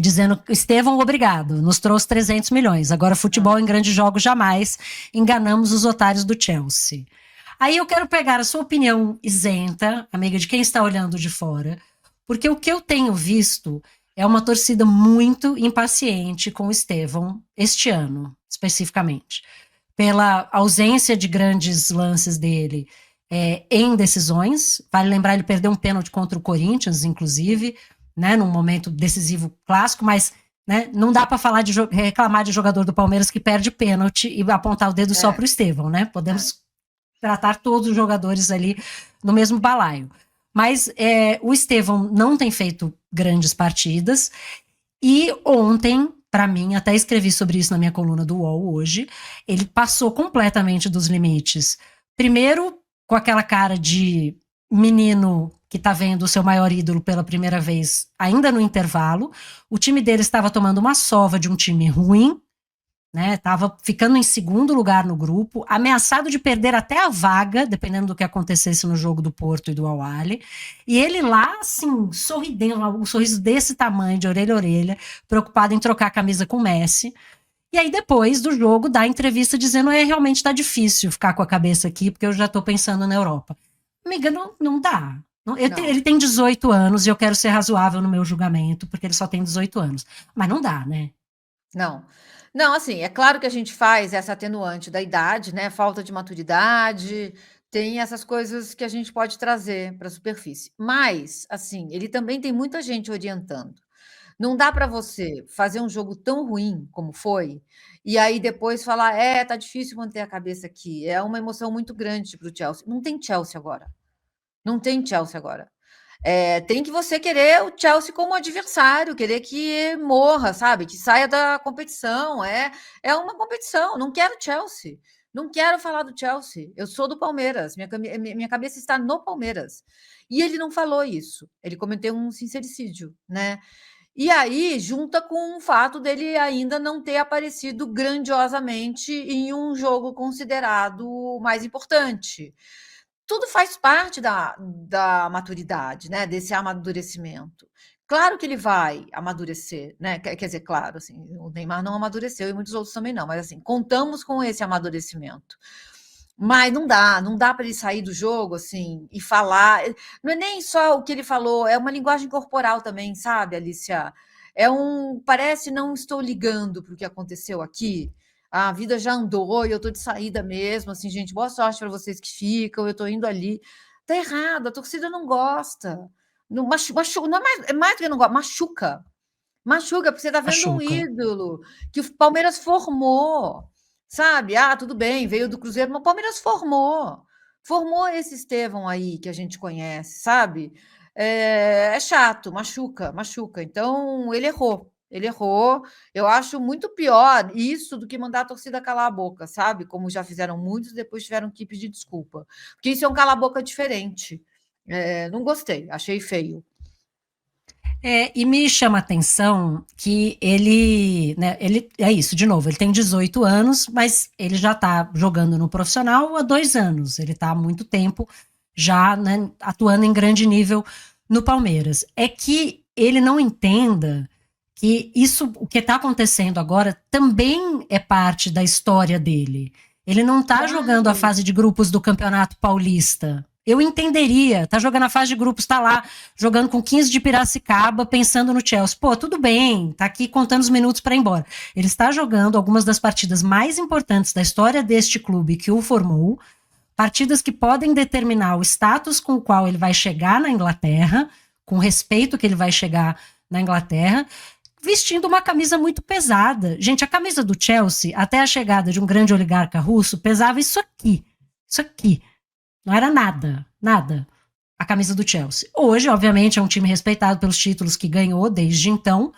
dizendo, Estevão, obrigado, nos trouxe 300 milhões, agora futebol em grandes jogos jamais, enganamos os otários do Chelsea. Aí eu quero pegar a sua opinião isenta, amiga, de quem está olhando de fora, porque o que eu tenho visto é uma torcida muito impaciente com o Estevão este ano, especificamente, pela ausência de grandes lances dele em decisões. Vale lembrar, ele perdeu um pênalti contra o Corinthians, inclusive, né, num momento decisivo clássico, mas né, não dá para falar reclamar de jogador do Palmeiras que perde pênalti e apontar o dedo só para o Estevão, né? Podemos tratar todos os jogadores ali no mesmo balaio. Mas o Estevão não tem feito grandes partidas, e ontem, para mim, até escrevi sobre isso na minha coluna do UOL hoje, ele passou completamente dos limites. Primeiro, com aquela cara de menino que está vendo o seu maior ídolo pela primeira vez, ainda no intervalo. O time dele estava tomando uma sova de um time ruim, né? Estava ficando em segundo lugar no grupo, ameaçado de perder até a vaga, dependendo do que acontecesse no jogo do Porto e do Al-Ahly. E ele lá, assim, sorridendo, um sorriso desse tamanho, de orelha a orelha, preocupado em trocar a camisa com o Messi. E aí, depois do jogo, dá entrevista dizendo: realmente está difícil ficar com a cabeça aqui, porque eu já estou pensando na Europa. Amiga, não dá. Ele tem 18 anos e eu quero ser razoável no meu julgamento, porque ele só tem 18 anos. Mas não dá, né? Não, assim, é claro que a gente faz essa atenuante da idade, né? Falta de maturidade, tem essas coisas que a gente pode trazer para a superfície. Mas, assim, ele também tem muita gente orientando. Não dá para você fazer um jogo tão ruim como foi, e aí depois falar: tá difícil manter a cabeça aqui. É uma emoção muito grande para o Chelsea. Não tem Chelsea agora. Não tem Chelsea agora. Tem que você querer o Chelsea como adversário, querer que morra, sabe? Que saia da competição. É uma competição. Não quero Chelsea. Não quero falar do Chelsea. Eu sou do Palmeiras. Minha cabeça está no Palmeiras. E ele não falou isso. Ele cometeu um sincericídio, né? E aí, junta com o fato dele ainda não ter aparecido grandiosamente em um jogo considerado mais importante. Tudo faz parte da maturidade, né? Desse amadurecimento. Claro que ele vai amadurecer, né? Quer dizer, claro, assim, o Neymar não amadureceu e muitos outros também não, mas assim, contamos com esse amadurecimento. Mas não dá para ele sair do jogo assim e falar. Não é nem só o que ele falou, é uma linguagem corporal também, sabe, Alicia? Parece não estou ligando para o que aconteceu aqui. A vida já andou e eu tô de saída mesmo, assim, gente, boa sorte para vocês que ficam, eu tô indo ali. Tá errado, a torcida não gosta. Não, não é mais do que não gosta, machuca. Machuca, porque você tá vendo um Machuca. ídolo que o Palmeiras formou. Sabe? Tudo bem, veio do Cruzeiro, mas o Palmeiras formou esse Estevão aí que a gente conhece, sabe? É chato, machuca. Então, ele errou. Eu acho muito pior isso do que mandar a torcida calar a boca, sabe? Como já fizeram muitos, depois tiveram que pedir desculpa. Porque isso é um cala-boca diferente. Não gostei, achei feio. E me chama a atenção que ele é isso, de novo, ele tem 18 anos, mas ele já está jogando no profissional há 2 anos. Ele está há muito tempo já, né, atuando em grande nível no Palmeiras. É que ele não entenda que isso, o que está acontecendo agora, também é parte da história dele. Ele não está jogando a fase de grupos do Campeonato Paulista. Eu entenderia, tá jogando a fase de grupos, tá lá, jogando com 15 de Piracicaba, pensando no Chelsea. Pô, tudo bem, tá aqui contando os minutos para ir embora. Ele está jogando algumas das partidas mais importantes da história deste clube que o formou, partidas que podem determinar o status com o qual ele vai chegar na Inglaterra, com o respeito que ele vai chegar na Inglaterra, vestindo uma camisa muito pesada. Gente, a camisa do Chelsea, até a chegada de um grande oligarca russo, pesava isso aqui. Isso aqui. Não era nada, a camisa do Chelsea. Hoje, obviamente, é um time respeitado pelos títulos que ganhou desde então,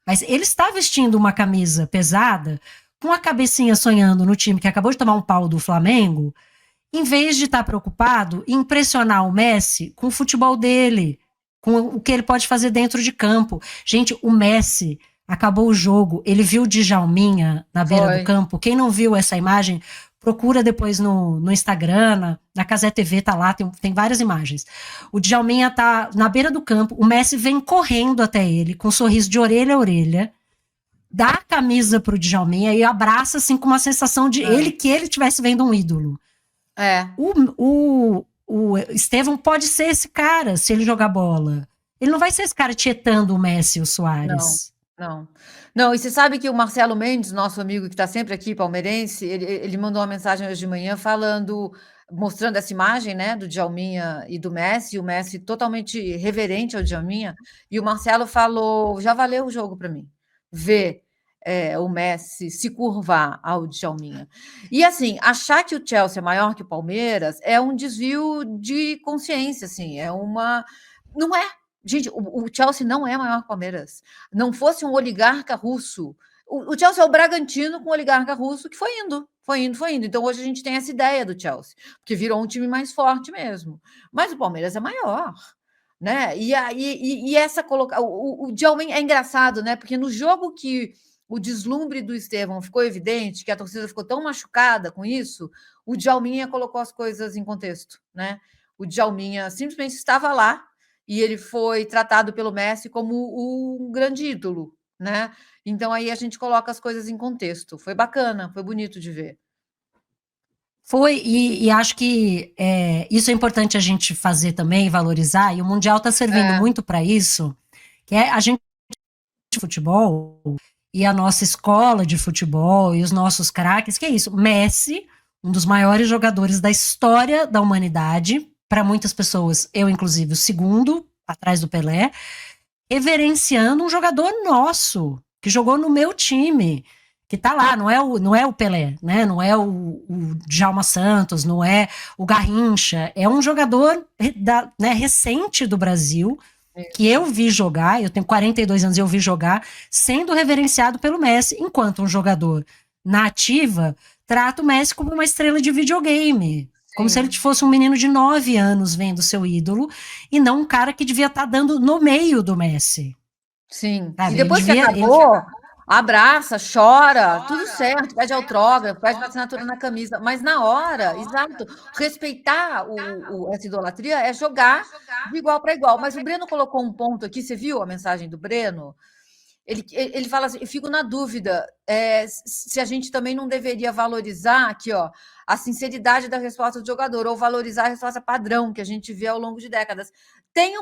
mas ele está vestindo uma camisa pesada, com a cabecinha sonhando no time que acabou de tomar um pau do Flamengo, em vez de estar preocupado em impressionar o Messi com o futebol dele, com o que ele pode fazer dentro de campo. Gente, o Messi acabou o jogo, ele viu o Djalminha na beira do campo. Quem não viu essa imagem, Procura depois no Instagram, na Cazé TV tá lá, tem várias imagens. O Djalminha tá na beira do campo, o Messi vem correndo até ele, com um sorriso de orelha a orelha, dá a camisa pro Djalminha e abraça assim com uma sensação de que ele estivesse vendo um ídolo. O Estevão pode ser esse cara se ele jogar bola. Ele não vai ser esse cara tietando o Messi e o Soares. Não, e você sabe que o Marcelo Mendes, nosso amigo que está sempre aqui, palmeirense, ele mandou uma mensagem hoje de manhã mostrando essa imagem, né, do Djalminha e do Messi, o Messi totalmente reverente ao Djalminha, e o Marcelo falou, já valeu o jogo para mim, ver o Messi se curvar ao Djalminha. E assim, achar que o Chelsea é maior que o Palmeiras é um desvio de consciência, assim, não é. Gente, o Chelsea não é maior que o Palmeiras. Não fosse um oligarca russo. O Chelsea é o Bragantino com o oligarca russo que foi indo. Então hoje a gente tem essa ideia do Chelsea, porque virou um time mais forte mesmo. Mas o Palmeiras é maior, né? E essa colocar o Djalminha é engraçado, né? Porque no jogo que o deslumbre do Estevão ficou evidente, que a torcida ficou tão machucada com isso, o Djalminha colocou as coisas em contexto, né? O Djalminha simplesmente estava lá e ele foi tratado pelo Messi como um grande ídolo, né? Então aí a gente coloca as coisas em contexto. Foi bacana, foi bonito de ver. Foi, e acho que isso é importante a gente fazer também, valorizar, e o Mundial está servindo muito para isso, que é a gente de futebol e a nossa escola de futebol e os nossos craques, que é isso, Messi, um dos maiores jogadores da história da humanidade, para muitas pessoas, eu inclusive, o segundo, atrás do Pelé, reverenciando um jogador nosso, que jogou no meu time, que tá lá, não é o Pelé, né? Não é o Djalma Santos, não é o Garrincha, é um jogador recente do Brasil, que eu vi jogar, eu tenho 42 anos e eu vi jogar, sendo reverenciado pelo Messi, enquanto um jogador na ativa trata o Messi como uma estrela de videogame. Como se ele fosse um menino de 9 anos vendo seu ídolo, e não um cara que devia estar dando no meio do Messi. Sim. Sabe? E depois que acabou, abraça, chora, tudo certo, pede autógrafo, pede assinatura na camisa, mas na hora, exato, respeitar essa idolatria é jogar de igual para igual. Mas o Breno colocou um ponto aqui, você viu a mensagem do Breno? Ele fala assim, eu fico na dúvida se a gente também não deveria valorizar aqui, ó, a sinceridade da resposta do jogador, ou valorizar a resposta padrão que a gente vê ao longo de décadas. Tem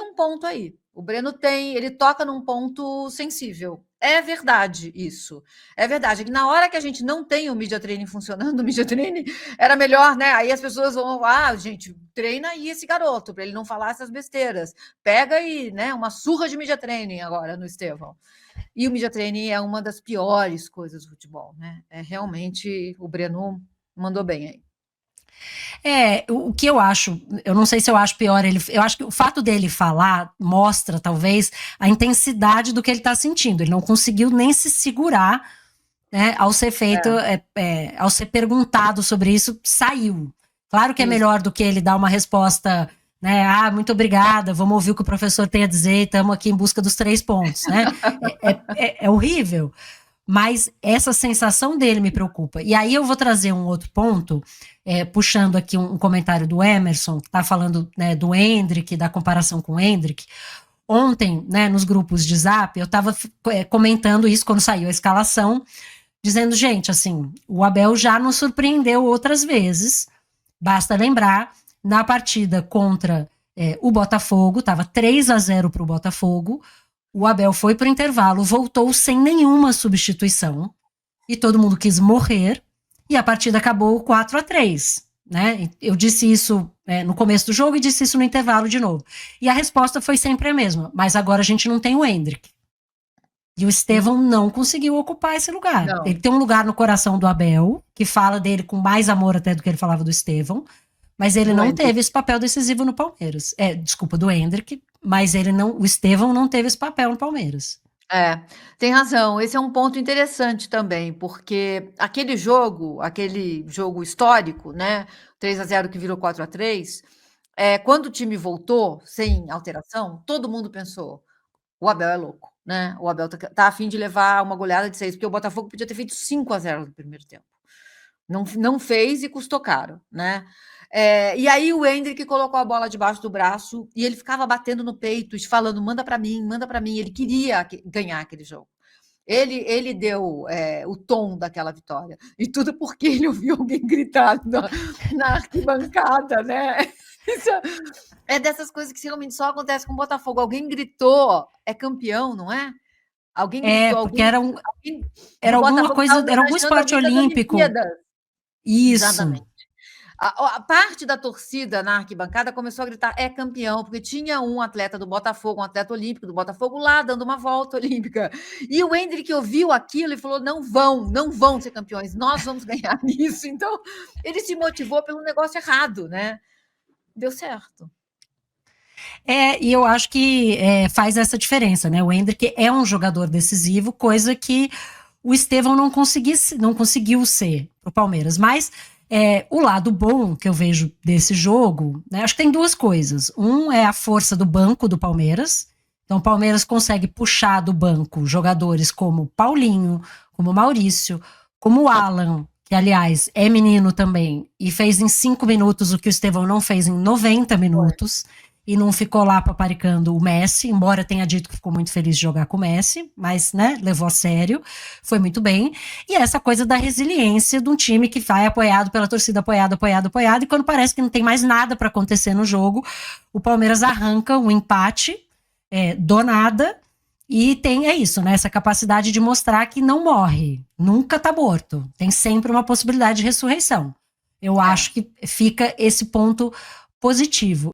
um ponto aí. O Breno ele toca num ponto sensível. É verdade isso. É verdade. É que na hora que a gente não tem o media training funcionando, o media training era melhor, né? Aí as pessoas vão, gente, treina aí esse garoto, para ele não falar essas besteiras. Pega aí, né, uma surra de media training agora no Estevão. E o media training é uma das piores coisas do futebol, né? É realmente, o Breno mandou bem aí. O que eu acho, eu não sei se eu acho pior, eu acho que o fato dele falar mostra, talvez, a intensidade do que ele está sentindo. Ele não conseguiu nem se segurar, né, ao ser feito, ao ser perguntado sobre isso, saiu. Claro que é melhor do que ele dar uma resposta, né, muito obrigada, vamos ouvir o que o professor tem a dizer, estamos aqui em busca dos 3 pontos, né? É horrível. Mas essa sensação dele me preocupa. E aí eu vou trazer um outro ponto, puxando aqui um comentário do Emerson, que está falando, né, do Endrick, da comparação com o Endrick. Ontem, né, nos grupos de Zap, eu estava comentando isso quando saiu a escalação, dizendo, gente, assim, o Abel já nos surpreendeu outras vezes. Basta lembrar, na partida contra o Botafogo, estava 3-0 para o Botafogo, o Abel foi para o intervalo, voltou sem nenhuma substituição, e todo mundo quis morrer, e a partida acabou 4-3. Né? Eu disse isso no começo do jogo e disse isso no intervalo de novo. E a resposta foi sempre a mesma, mas agora a gente não tem o Endrick. E o Estevão não conseguiu ocupar esse lugar. Não. Ele tem um lugar no coração do Abel, que fala dele com mais amor até do que ele falava do Estevão, mas ele não teve esse papel decisivo no Palmeiras. Desculpa, do Endrick, mas o Estevão não teve esse papel no Palmeiras. Tem razão. Esse é um ponto interessante também, porque aquele jogo histórico, né, 3-0 que virou 4-3, quando o time voltou sem alteração, todo mundo pensou: o Abel é louco, né? O Abel tá a fim de levar uma goleada de 6, porque o Botafogo podia ter feito 5-0 no primeiro tempo. Não fez e custou caro, né? E aí o Endrick colocou a bola debaixo do braço e ele ficava batendo no peito, falando: manda para mim, manda para mim. Ele queria ganhar aquele jogo. Ele deu o tom daquela vitória. E tudo porque ele ouviu alguém gritar na arquibancada, né? Isso é dessas coisas que realmente só acontece com o Botafogo. Alguém gritou, é campeão, não é? Alguém gritou, Porque alguém era do alguma Botafogo tá coisa, era algum homenageando esporte alguém das olímpico. Olimpíadas. Isso. Exatamente. A parte da torcida na arquibancada começou a gritar: é campeão, porque tinha um atleta do Botafogo, um atleta olímpico do Botafogo lá, dando uma volta olímpica. E o Endrick ouviu aquilo e falou: não vão ser campeões, nós vamos ganhar nisso. Então, ele se motivou pelo negócio errado, né? Deu certo. E eu acho que faz essa diferença, né? O Endrick é um jogador decisivo, coisa que o Estevão não conseguiu ser para o Palmeiras. Mas o lado bom que eu vejo desse jogo, né? Acho que tem duas coisas. Um é a força do banco do Palmeiras. Então, o Palmeiras consegue puxar do banco jogadores como Paulinho, como Maurício, como o Alan, que, aliás, é menino também, e fez em 5 minutos o que o Estevão não fez em 90 minutos. E não ficou lá paparicando o Messi, embora tenha dito que ficou muito feliz de jogar com o Messi, mas, né, levou a sério, foi muito bem. E essa coisa da resiliência de um time que vai apoiado pela torcida, apoiado, e quando parece que não tem mais nada para acontecer no jogo, o Palmeiras arranca um empate do nada e tem, isso, né, essa capacidade de mostrar que não morre, nunca tá morto, tem sempre uma possibilidade de ressurreição. Eu acho que fica esse ponto positivo.